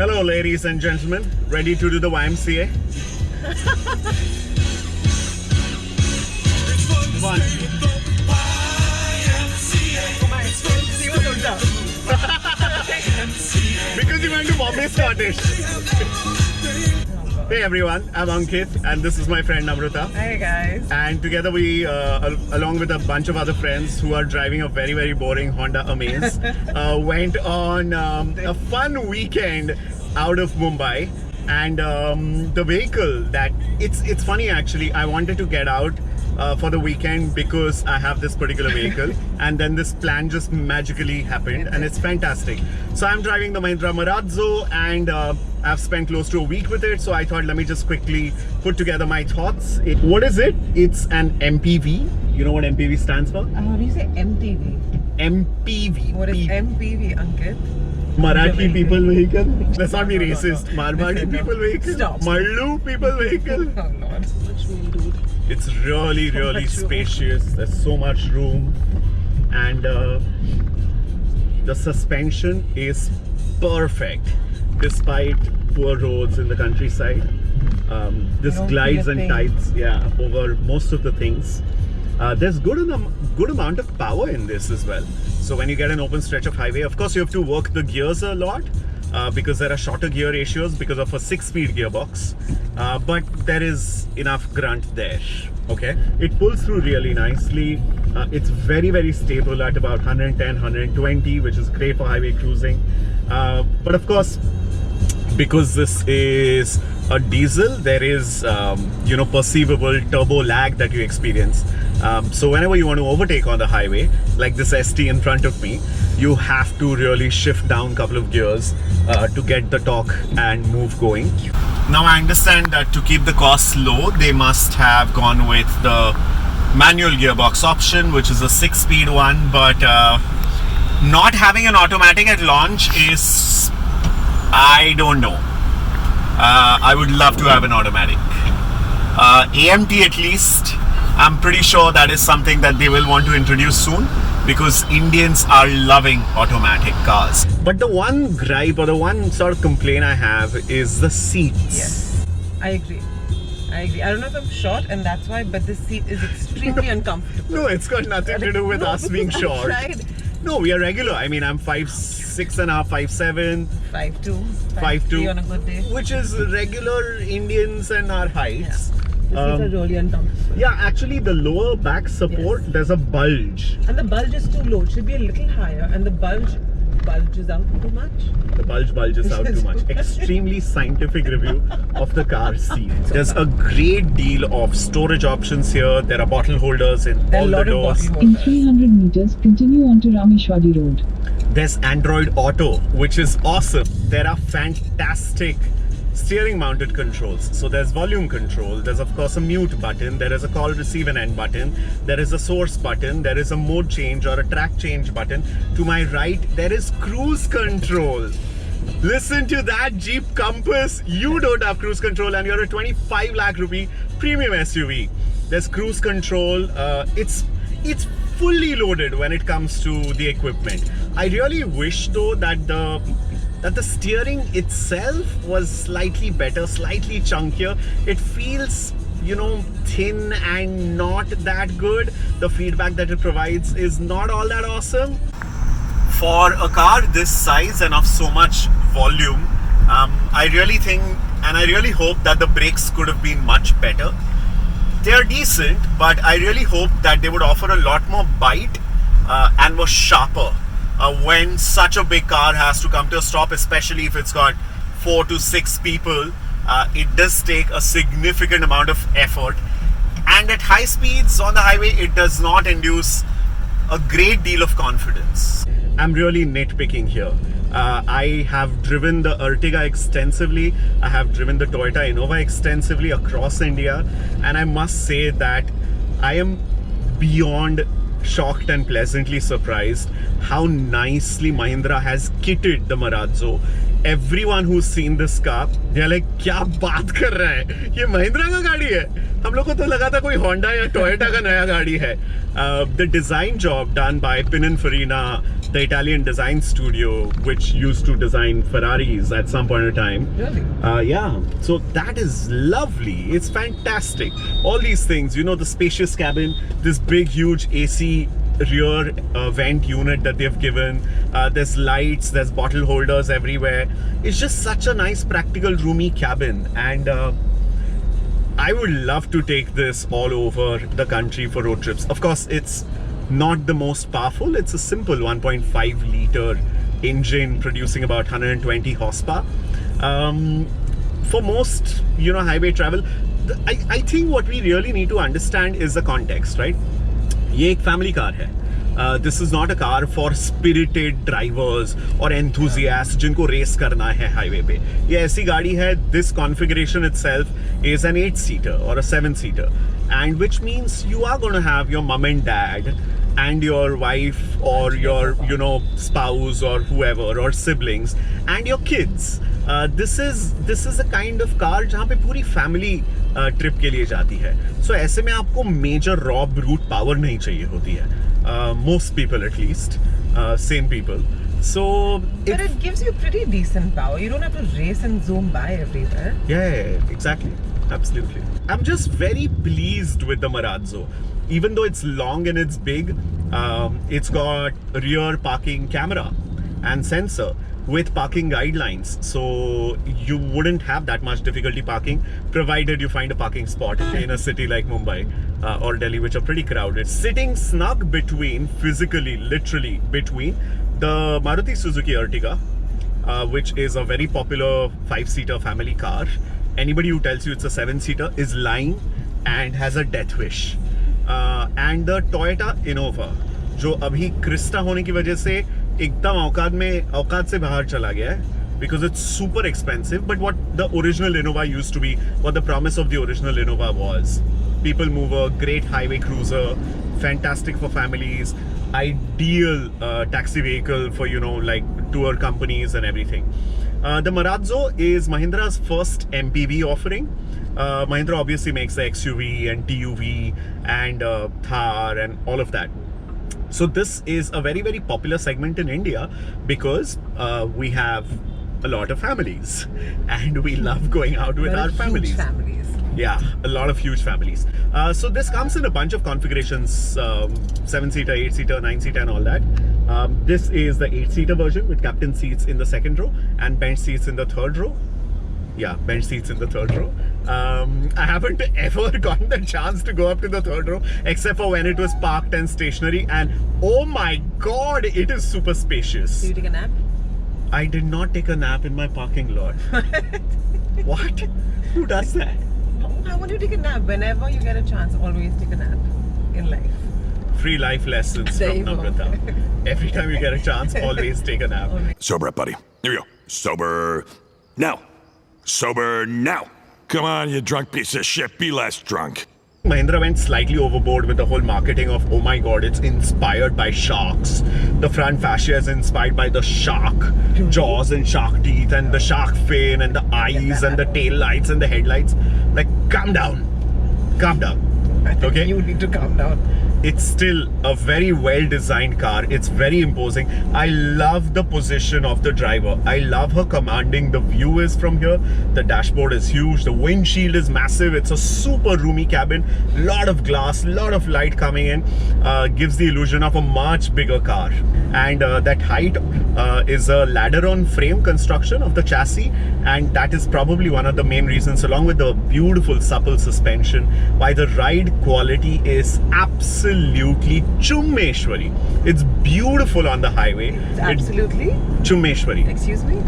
Hello, ladies and gentlemen. Ready to do the YMCA? One. Because you went to Bombay Scottish. Hey everyone, I'm Ankit and this is my friend Namrata. Hey guys. And together we, along with a bunch of other friends who are driving a very, very boring Honda Amaze, went on a fun weekend out of Mumbai. And the vehicle that, it's funny actually, I wanted to get out for the weekend because I have this particular vehicle and then this plan just magically happened and it's fantastic. So I'm driving the Mahindra Marazzo and I've spent close to a week with it, so I thought let me just quickly put together my thoughts. What is it? It's an MPV. You know what MPV stands for? How do you say MTV? MPV. What is MPV, Ankit? Marathi people vehicle. Let's not be racist. Marwadi people vehicle. Stop. Marlu people vehicle. Oh Lord, so much room, dude. It's really, really spacious. There's so much room, and the suspension is perfect despite poor roads in the countryside. This glides and tides, over most of the things. There's good amount of power in this as well. So when you get an open stretch of highway, of course you have to work the gears a lot because there are shorter gear ratios because of a 6-speed gearbox. But there is enough grunt there. Okay, it pulls through really nicely. It's very, very stable at about 110, 120, which is great for highway cruising. But of course, because this is a diesel, there is perceivable turbo lag that you experience. So whenever you want to overtake on the highway, like this ST in front of me, you have to really shift down a couple of gears to get the torque and move going. Now I understand that to keep the costs low, they must have gone with the manual gearbox option, which is a 6-speed one, but not having an automatic at launch is, I don't know. I would love to have an automatic. AMT at least, I'm pretty sure that is something that they will want to introduce soon because Indians are loving automatic cars. But the one gripe or the one sort of complaint I have is the seats. Yes, I agree. I don't know if I'm short and that's why, but this seat is extremely uncomfortable. No, it's got nothing to do with us being short. Tried. No, we are regular. I mean, I'm 5'6.5", 5'7", 5'2", 5'2", on a good day. which is regular Indians and our heights. These are really uncomfortable. Yeah, actually the lower back support, there's a bulge. And the bulge is too low. It should be a little higher and the bulge bulges out too much. The bulge bulges out too much. Extremely scientific review of the car seat. There's a great deal of storage options here. There are bottle holders in all the doors. In 300 meters, continue onto Rameshwari Road. There's Android Auto, which is awesome. There are fantastic steering mounted controls. So there's volume control, there's of course a mute button, there is a call receive and end button, there is a source button, there is a mode change or a track change button. To my right, there is cruise control. Listen to that, Jeep Compass. You don't have cruise control and you're a 25 lakh rupee premium SUV. There's cruise control. It's fully loaded when it comes to the equipment. I really wish though that the steering itself was slightly better, slightly chunkier. It feels, thin and not that good. The feedback that it provides is not all that awesome. For a car this size and of so much volume, I really think and I really hope that the brakes could have been much better. They are decent, but I really hope that they would offer a lot more bite and were sharper. When such a big car has to come to a stop, especially if it's got 4 to 6 people, it does take a significant amount of effort. And at high speeds on the highway, it does not induce a great deal of confidence. I'm really nitpicking here. I have driven the Ertiga extensively. I have driven the Toyota Innova extensively across India. And I must say that I am beyond shocked and pleasantly surprised how nicely Mahindra has kitted the Marazzo. Everyone who's seen this car, they're like, क्या बात कर रहा है? ये महिंद्रा का गाड़ी है? हम लोग को तो लगा था कोई Honda या Toyota का नया गाड़ी है. The design job done by Pininfarina the Italian design studio, which used to design Ferraris at some point in time. Really? Yeah, so that is lovely. It's fantastic. All these things, you know, the spacious cabin, this big, huge AC rear vent unit that they've given. There's lights, there's bottle holders everywhere. It's just such a nice, practical, roomy cabin. And I would love to take this all over the country for road trips. Of course, it's not the most powerful. It's a simple 1.5 liter engine producing about 120 horsepower. For most, you know, highway travel, I think what we really need to understand is the context, right? ये एक family car है. This is not a car for spirited drivers or enthusiasts जिनको race करना है highway पे. ये ऐसी गाड़ी है, this configuration itself is an 8-seater or a 7-seater, and which means you are going to have your mom and dad and your wife or your, you know, spouse or whoever or siblings and your kids. This is a kind of car जहाँ पे पूरी family trip के लिए जाती है. So ऐसे में आपको मेजर रॉ ब्रूट पावर नहीं चाहिए होती है. Most people, at least, same people. So but it gives you pretty decent power. You don't have to race and zoom by everywhere. Yeah, exactly. Absolutely. I'm just very pleased with the Marazzo. Even though it's long and it's big, it's got rear parking camera and sensor with parking guidelines, so you wouldn't have that much difficulty parking, provided you find a parking spot in a city like Mumbai or Delhi, which are pretty crowded. Sitting snug between, physically, literally between, the Maruti Suzuki Ertiga, which is a very popular 5-seater family car. Anybody who tells you it's a 7-seater is lying and has a death wish. And the Toyota Innova, जो अभी Crista होने की वजह से एकदम औकात से बाहर चला गया है, because it's super expensive. But what the original Innova used to be, what the promise of the original Innova was, people mover, great highway cruiser, fantastic for families, ideal taxi vehicle for, you know, like tour companies and everything. The Marazzo is Mahindra's first MPV offering. Mahindra obviously makes the XUV and TUV and Thar and all of that. So this is a very, very popular segment in India because we have a lot of families and we love going out with our families. Yeah, a lot of huge families. So this comes in a bunch of configurations, 7-seater, 8-seater, 9-seater and all that. This is the 8-seater version with captain seats in the second row and bench seats in the third row. Yeah, bench seats in the third row. I haven't ever gotten the chance to go up to the third row except for when it was parked and stationary, and oh my god, it is super spacious. Did you take a nap? I did not take a nap in my parking lot. What? Who does that? I want you to take a nap. Whenever you get a chance, always take a nap in life. Free life lessons from Namrata. Every time you get a chance, always take a nap. Sober up, buddy. Here we go. Sober now. Sober now. Come on, you drunk piece of shit. Be less drunk. Mahindra went slightly overboard with the whole marketing of, oh my god, it's inspired by sharks. The front fascia is inspired by the shark jaws and shark teeth and the shark fin and the eyes and the tail lights and the headlights. Like, calm down. Calm down. I think okay? You need to calm down. It's still a very well-designed car. It's very imposing. I love the position of the driver. I love how commanding the view is from here. The dashboard is huge. The windshield is massive. It's a super roomy cabin. Lot of glass, lot of light coming in. Gives the illusion of a much bigger car. And that height is a ladder-on frame construction of the chassis. And that is probably one of the main reasons, along with the beautiful supple suspension, why the ride quality is absolutely Chummeshwari. It's beautiful on the highway. It's absolutely Chummeshwari. Excuse me?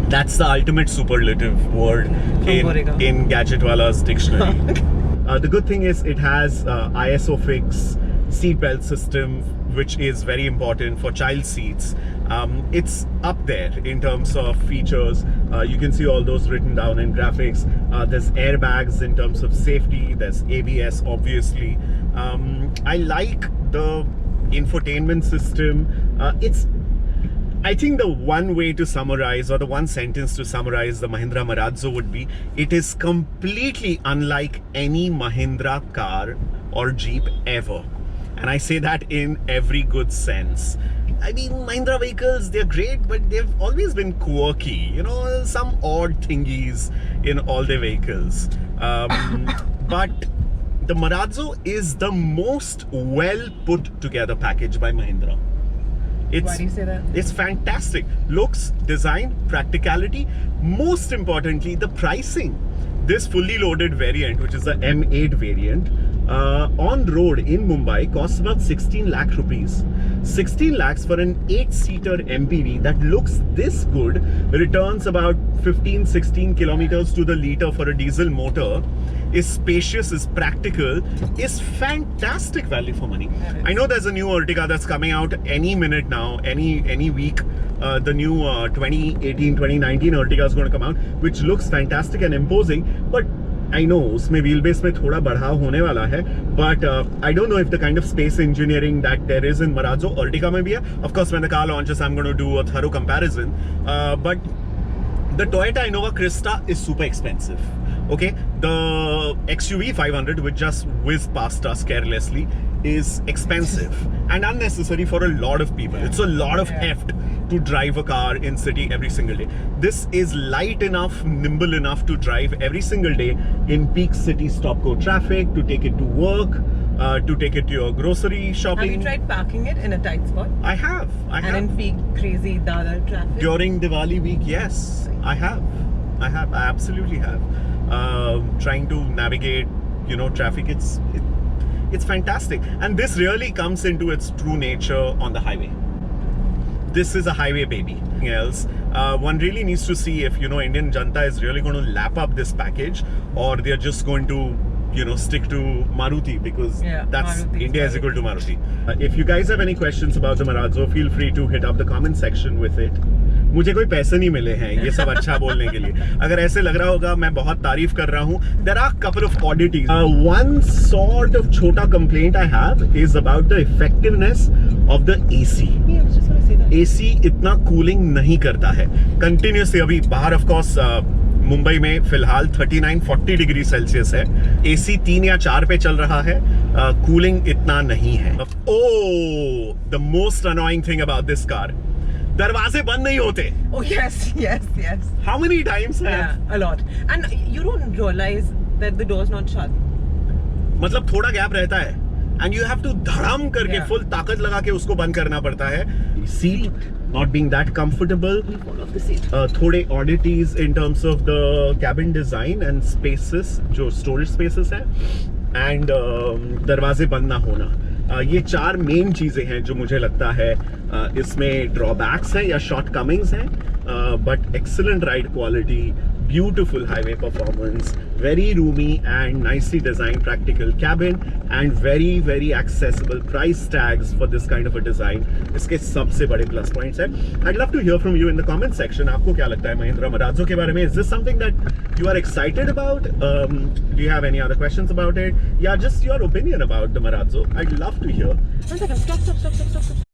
That's the ultimate superlative word in Gadgetwala's dictionary. The good thing is it has ISOFIX seatbelt system, which is very important for child seats. It's up there in terms of features. You can see all those written down in graphics. There's airbags in terms of safety. There's ABS, obviously. I like the infotainment system. I think the one way to summarize, or the one sentence to summarize the Mahindra Marazzo would be, it is completely unlike any Mahindra car or Jeep ever. And I say that in every good sense. I mean, Mahindra vehicles, they're great, but they've always been quirky. You know, some odd thingies in all their vehicles. But the Marazzo is the most well put together package by Mahindra. Why do you say that? It's fantastic. Looks, design, practicality. Most importantly, the pricing. This fully loaded variant, which is the M8 variant, on road in Mumbai costs about 16 lakh rupees. 16 lakhs for an 8-seater MPV that looks this good, returns about 15-16 kilometers to the liter for a diesel motor, is spacious, is practical, is fantastic value for money. I know there's a new Ertiga that's coming out any minute now, any week. The new 2018-2019 Ertiga is going to come out, which looks fantastic and imposing. But I know उसमें wheelbase में थोड़ा बढ़ाव होने वाला है, but I don't know if the kind of space engineering that there is in Marazzo, Ertiga में भी है. Of course, when the car launches, I'm going to do a thorough comparison. But the Toyota Innova Crista is super expensive. Okay, the XUV 500, which just whizzed past us carelessly, is expensive and unnecessary for a lot of people. It's a lot of heft to drive a car in city every single day. This is light enough, nimble enough to drive every single day in peak city stop-go traffic, to take it to work, to take it to your grocery shopping. Have you tried parking it in a tight spot? I have. And in peak crazy Dada traffic? During Diwali week, yes, I have. I absolutely have. Trying to navigate, you know, traffic. It's fantastic, and this really comes into its true nature on the highway. This is a highway baby. Else, one really needs to see if, you know, Indian Janta is really going to lap up this package, or they're just going to, you know, stick to Maruti, because that's Maruti India is equal to Maruti. If you guys have any questions about the Marazzo, feel free to hit up the comment section with it. मुझे कोई पैसे नहीं मिले हैं ये सब अच्छा बोलने के लिए. अगर ऐसे लग रहा होगा मैं बहुत तारीफ कर रहा हूँ. There are a couple of oddities. One sort of छोटा complaint I have is about the effectiveness of the AC. Yeah, I was just going to say that. AC इतना cooling नहीं करता है. Continuously अभी बाहर of course मुंबई में फिलहाल 39-40 degree Celsius है. AC 3 या 4 पे चल रहा है. कूलिंग इतना नहीं है. Oh, the most annoying thing about this car. दरवाजे बंद नहीं होते. Oh yes. How many times have? Yeah, a lot. And you don't realize that the door's not shut. मतलब थोड़ा गैप रहता है. And you have to धड़ाम करके full ताकत लगा के उसको बंद करना पड़ता है. Seat not being that comfortable. Fall off the seat. थोड़े oddities in terms of the cabin design and spaces, जो storage spaces है, and दरवाजे बंद ना होना. ये 4 मेन चीजें हैं जो मुझे लगता है इसमें ड्रॉबैक्स हैं या शॉर्टकमिंग्स हैं. But excellent ride quality, beautiful highway performance, very roomy and nicely designed practical cabin, and very accessible price tags for this kind of a design. इसके सबसे बड़े plus points हैं. I'd love to hear from you in the comment section. आपको क्या लगता है Mahindra Marazzo के बारे में? Is this something that you are excited about? Do you have any other questions about it? Yeah, just your opinion about the Marazzo. I'd love to hear. One second, stop.